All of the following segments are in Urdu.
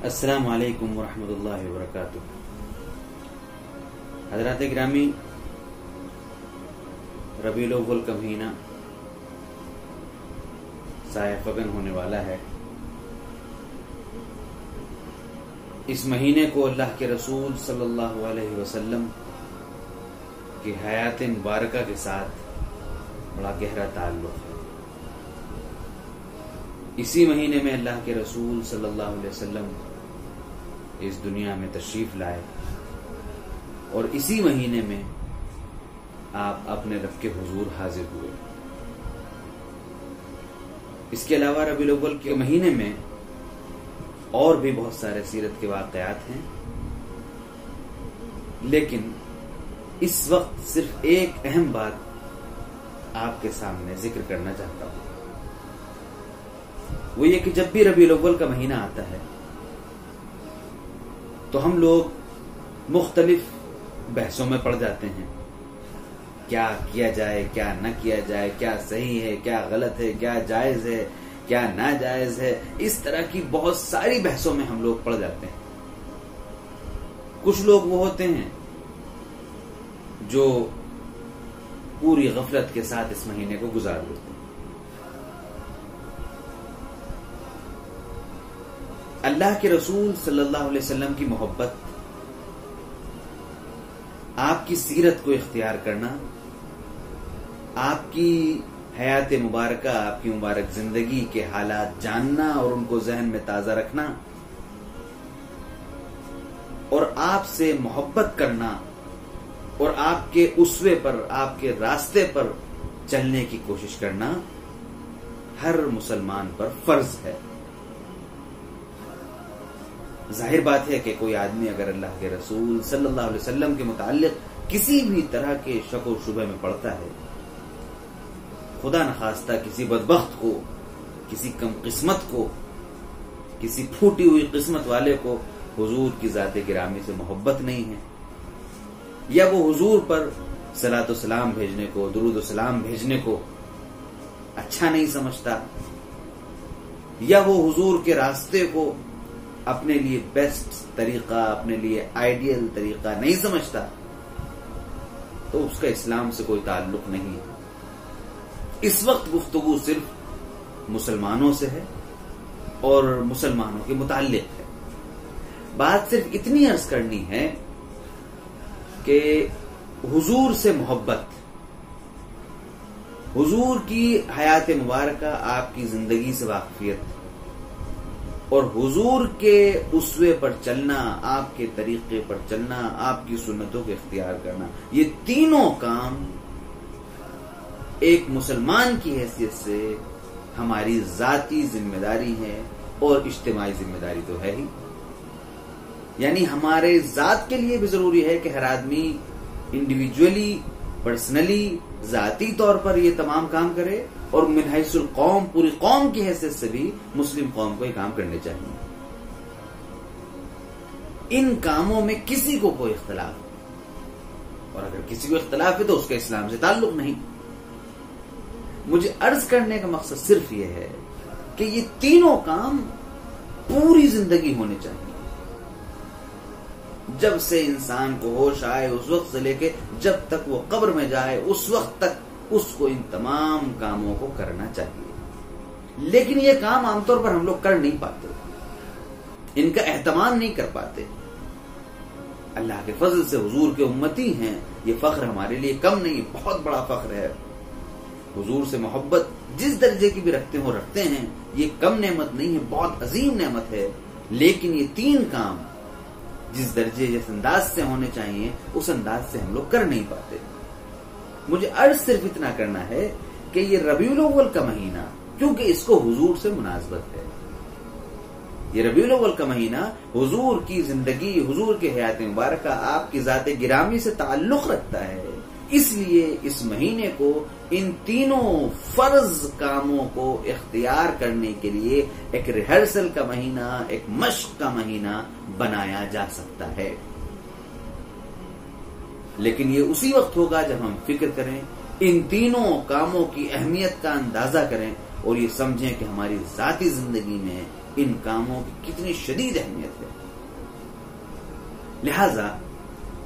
السلام علیکم ورحمۃ اللہ وبرکاتہ۔ حضرات گرامی، ربیع الاول کا مہینہ سایہ فگن ہونے والا ہے۔ اس مہینے کو اللہ کے رسول صلی اللہ علیہ وسلم کی حیات مبارکہ کے ساتھ بڑا گہرا تعلق ہے۔ اسی مہینے میں اللہ کے رسول صلی اللہ علیہ وسلم اس دنیا میں تشریف لائے اور اسی مہینے میں آپ اپنے رب کے حضور حاضر ہوئے۔ اس کے علاوہ ربیع الاول کے مہینے میں اور بھی بہت سارے سیرت کے واقعات ہیں، لیکن اس وقت صرف ایک اہم بات آپ کے سامنے ذکر کرنا چاہتا ہوں۔ وہ یہ کہ جب بھی ربیع الاول کا مہینہ آتا ہے تو ہم لوگ مختلف بحثوں میں پڑ جاتے ہیں، کیا کیا جائے، کیا نہ کیا جائے، کیا صحیح ہے، کیا غلط ہے، کیا جائز ہے، کیا ناجائز ہے۔ اس طرح کی بہت ساری بحثوں میں ہم لوگ پڑ جاتے ہیں۔ کچھ لوگ وہ ہوتے ہیں جو پوری غفلت کے ساتھ اس مہینے کو گزار دیتے ہیں۔ اللہ کے رسول صلی اللہ علیہ وسلم کی محبت، آپ کی سیرت کو اختیار کرنا، آپ کی حیات مبارکہ، آپ کی مبارک زندگی کے حالات جاننا اور ان کو ذہن میں تازہ رکھنا اور آپ سے محبت کرنا اور آپ کے اسوے پر، آپ کے راستے پر چلنے کی کوشش کرنا ہر مسلمان پر فرض ہے۔ ظاہر بات ہے کہ کوئی آدمی اگر اللہ کے رسول صلی اللہ علیہ وسلم کے متعلق کسی بھی طرح کے شک و شبہ میں پڑتا ہے، خدا نخواستہ کسی بدبخت کو، کسی کم قسمت کو، کسی پھوٹی ہوئی قسمت والے کو حضور کی ذات گرامی سے محبت نہیں ہے، یا وہ حضور پر صلاۃ و سلام بھیجنے کو، درود و سلام بھیجنے کو اچھا نہیں سمجھتا، یا وہ حضور کے راستے کو اپنے لیے بیسٹ طریقہ، اپنے لیے آئیڈیل طریقہ نہیں سمجھتا، تو اس کا اسلام سے کوئی تعلق نہیں ہے۔ اس وقت گفتگو صرف مسلمانوں سے ہے اور مسلمانوں کے متعلق ہے۔ بات صرف اتنی عرض کرنی ہے کہ حضور سے محبت، حضور کی حیات مبارکہ، آپ کی زندگی سے واقفیت اور حضور کے اسوے پر چلنا، آپ کے طریقے پر چلنا، آپ کی سنتوں کو اختیار کرنا، یہ تینوں کام ایک مسلمان کی حیثیت سے ہماری ذاتی ذمہ داری ہے اور اجتماعی ذمہ داری تو ہے ہی۔ یعنی ہمارے ذات کے لیے بھی ضروری ہے کہ ہر آدمی انڈیویجولی، پرسنلی، ذاتی طور پر یہ تمام کام کرے، اور من حیث القوم، پوری قوم کی حیثیت سے بھی مسلم قوم کو یہ کام کرنے چاہیے۔ ان کاموں میں کسی کو کوئی اختلاف ہے، اور اگر کسی کو اختلاف ہے تو اس کا اسلام سے تعلق نہیں۔ مجھے عرض کرنے کا مقصد صرف یہ ہے کہ یہ تینوں کام پوری زندگی ہونے چاہیے۔ جب سے انسان کو ہوش آئے اس وقت سے لے کے جب تک وہ قبر میں جائے اس وقت تک اس کو ان تمام کاموں کو کرنا چاہیے۔ لیکن یہ کام عام طور پر ہم لوگ کر نہیں پاتے، ان کا اہتمام نہیں کر پاتے۔ اللہ کے فضل سے حضور کے امتی ہیں، یہ فخر ہمارے لیے کم نہیں، بہت بڑا فخر ہے۔ حضور سے محبت جس درجے کی بھی رکھتے ہیں، یہ کم نعمت نہیں ہے، بہت عظیم نعمت ہے۔ لیکن یہ تین کام جس درجے، جس انداز سے ہونے چاہیے، اس انداز سے ہم لوگ کر نہیں پاتے۔ مجھے عرض صرف اتنا کرنا ہے کہ یہ ربیع الاول کا مہینہ، کیونکہ اس کو حضور سے مناسبت ہے، یہ ربیع الاول کا مہینہ حضور کی زندگی، حضور کے حیات مبارکہ، آپ کی ذات گرامی سے تعلق رکھتا ہے، اس لیے اس مہینے کو ان تینوں فرض کاموں کو اختیار کرنے کے لیے ایک ریہرسل کا مہینہ، ایک مشق کا مہینہ بنایا جا سکتا ہے۔ لیکن یہ اسی وقت ہوگا جب ہم فکر کریں، ان تینوں کاموں کی اہمیت کا اندازہ کریں اور یہ سمجھیں کہ ہماری ذاتی زندگی میں ان کاموں کی کتنی شدید اہمیت ہے۔ لہذا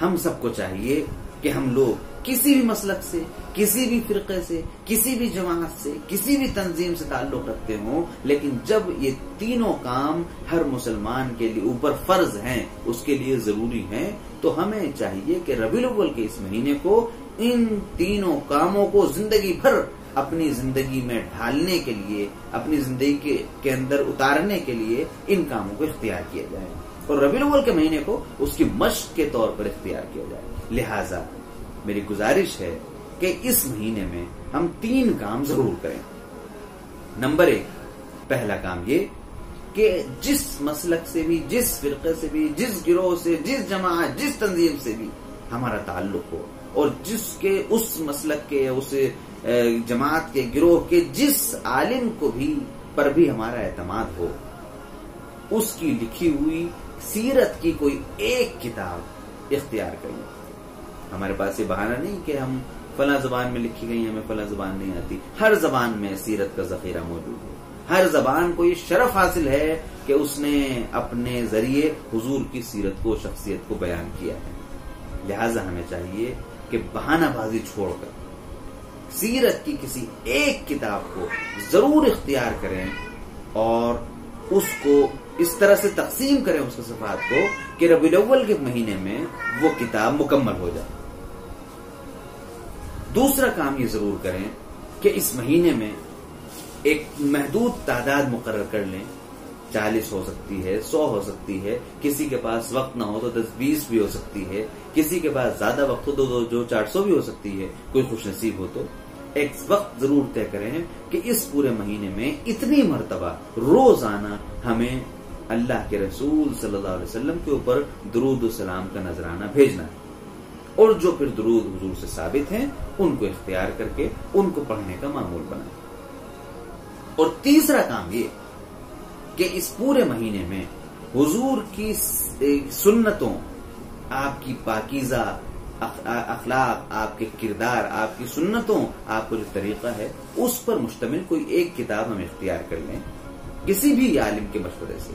ہم سب کو چاہیے کہ ہم لوگ کسی بھی مسلک سے، کسی بھی فرقے سے، کسی بھی جماعت سے، کسی بھی تنظیم سے تعلق رکھتے ہوں، لیکن جب یہ تینوں کام ہر مسلمان کے لیے اوپر فرض ہیں، اس کے لیے ضروری ہیں، تو ہمیں چاہیے کہ ربیع الاول کے اس مہینے کو ان تینوں کاموں کو زندگی بھر اپنی زندگی میں ڈھالنے کے لیے، اپنی زندگی کے اندر اتارنے کے لیے ان کاموں کو اختیار کیا جائے، اور ربیع الاول کے مہینے کو اس کی مشق کے طور پر اختیار کیا جائے۔ لہذا میری گزارش ہے کہ اس مہینے میں ہم 3 کام ضرور کریں۔ نمبر 1، پہلا کام یہ کہ جس مسلک سے بھی، جس فرقے سے بھی، جس گروہ سے، جس جماعت، جس تنظیم سے بھی ہمارا تعلق ہو، اور جس کے اس مسلک کے، اس جماعت کے، گروہ کے جس عالم کو بھی پر بھی ہمارا اعتماد ہو، اس کی لکھی ہوئی سیرت کی کوئی ایک کتاب اختیار کریں۔ ہمارے پاس یہ بہانہ نہیں کہ ہم فلاں زبان میں لکھی گئی، ہمیں فلاں زبان نہیں آتی۔ ہر زبان میں سیرت کا ذخیرہ موجود ہے۔ ہر زبان کو یہ شرف حاصل ہے کہ اس نے اپنے ذریعے حضور کی سیرت کو، شخصیت کو بیان کیا ہے۔ لہذا ہمیں چاہیے کہ بہانہ بازی چھوڑ کر سیرت کی کسی ایک کتاب کو ضرور اختیار کریں، اور اس کو اس طرح سے تقسیم کریں اس کے صفحات کو کہ ربیع الاول کے مہینے میں وہ کتاب مکمل ہو جائے۔ دوسرا کام یہ ضرور کریں کہ اس مہینے میں ایک محدود تعداد مقرر کر لیں، 40 ہو سکتی ہے، 100 ہو سکتی ہے، کسی کے پاس وقت نہ ہو تو 10-20 بھی ہو سکتی ہے، کسی کے پاس زیادہ وقت ہو تو جو 400 بھی ہو سکتی ہے، کوئی خوش نصیب ہو تو ایک وقت ضرور طے کریں کہ اس پورے مہینے میں اتنی مرتبہ روزانہ ہمیں اللہ کے رسول صلی اللہ علیہ وسلم کے اوپر درود و سلام کا نذرانہ بھیجنا ہے، اور جو پھر درود حضور سے ثابت ہیں ان کو اختیار کر کے ان کو پڑھنے کا معمول بنائیں۔ اور تیسرا کام یہ کہ اس پورے مہینے میں حضور کی سنتوں، آپ کی پاکیزہ اخلاق، آپ کے کردار، آپ کی سنتوں، آپ کا جو طریقہ ہے، اس پر مشتمل کوئی ایک کتاب ہم اختیار کر لیں کسی بھی عالم کے مشورے سے،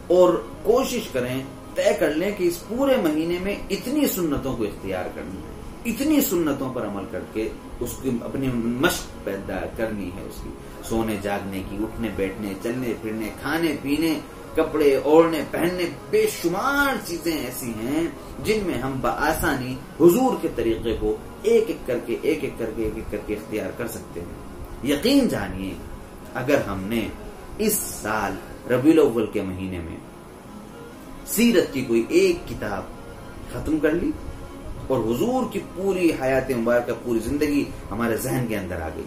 اور کوشش کریں، طے کر لیں کہ اس پورے مہینے میں اتنی سنتوں کو اختیار کرنی ہے، اتنی سنتوں پر عمل کر کے اس کی اپنی مشق پیدا کرنی ہے، اس کی سونے جاگنے کی، اٹھنے بیٹھنے، چلنے پھرنے، کھانے پینے، کپڑے اوڑھنے پہننے، بے شمار چیزیں ایسی ہیں جن میں ہم بآسانی حضور کے طریقے کو ایک ایک کر کے اختیار کر سکتے ہیں۔ یقین جانیے اگر ہم نے اس سال ربیع الاول کے مہینے میں سیرت کی کوئی ایک کتاب ختم کر لی اور حضور کی پوری حیات مبارکہ، پوری زندگی ہمارے ذہن کے اندر آ گئی،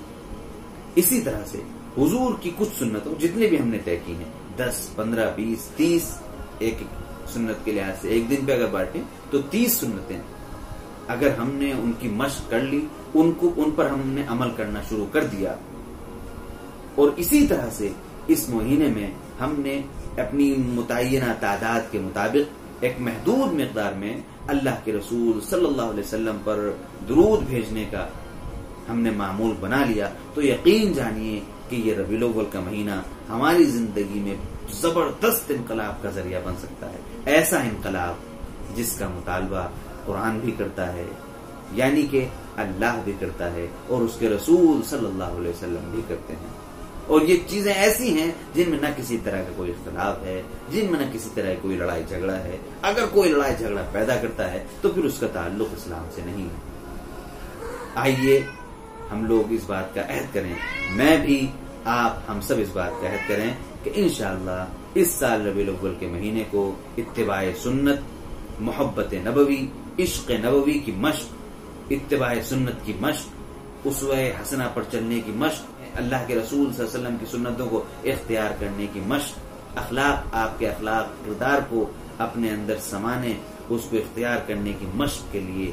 اسی طرح سے حضور کی کچھ سنتوں جتنے بھی ہم نے طے کی ہیں، 10، 15، 20، 30 ایک سنت کے لحاظ سے ایک دن پہ اگر بانٹیں تو 30 سنتیں اگر ہم نے ان کی مشق کر لی، ان پر ہم نے عمل کرنا شروع کر دیا، اور اسی طرح سے اس مہینے میں ہم نے اپنی متعینہ تعداد کے مطابق ایک محدود مقدار میں اللہ کے رسول صلی اللہ علیہ وسلم پر درود بھیجنے کا ہم نے معمول بنا لیا، تو یقین جانیے کہ یہ ربیع الاول کا مہینہ ہماری زندگی میں زبردست انقلاب کا ذریعہ بن سکتا ہے، ایسا انقلاب جس کا مطالبہ قرآن بھی کرتا ہے، یعنی کہ اللہ بھی کرتا ہے اور اس کے رسول صلی اللہ علیہ وسلم بھی کرتے ہیں، اور یہ چیزیں ایسی ہیں جن میں نہ کسی طرح کا کوئی اختلاف ہے، جن میں نہ کسی طرح کی کوئی لڑائی جھگڑا ہے۔ اگر کوئی لڑائی جھگڑا پیدا کرتا ہے تو پھر اس کا تعلق اسلام سے نہیں ہے۔ آئیے ہم لوگ اس بات کا عہد کریں، میں بھی، آپ، ہم سب اس بات کا عہد کریں کہ انشاءاللہ اس سال ربیع الاول کے مہینے کو اتباع سنت، محبت نبوی، عشق نبوی کی مشق، اتباع سنت کی مشق، اسوہ حسنہ پر چلنے کی مشق، اللہ کے رسول صلی اللہ علیہ وسلم کی سنتوں کو اختیار کرنے کی مشق، اخلاق، آپ کے اخلاق کردار کو اپنے اندر سمانے، اس کو اختیار کرنے کی مشق کے لیے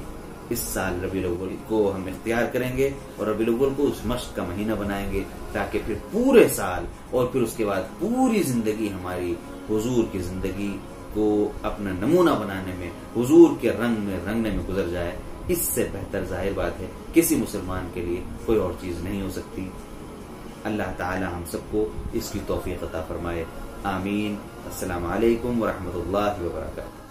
اس سال ربیع الاول کو ہم اختیار کریں گے، اور ربیع الاول کو اس مشق کا مہینہ بنائیں گے، تاکہ پھر پورے سال اور پھر اس کے بعد پوری زندگی ہماری حضور کی زندگی کو اپنا نمونہ بنانے میں، حضور کے رنگ میں رنگنے میں گزر جائے۔ اس سے بہتر ظاہر بات ہے کسی مسلمان کے لیے کوئی اور چیز نہیں ہو سکتی۔ اللہ تعالی ہم سب کو اس کی توفیق عطا فرمائے۔ آمین۔ السلام علیکم ورحمۃ اللہ وبرکاتہ۔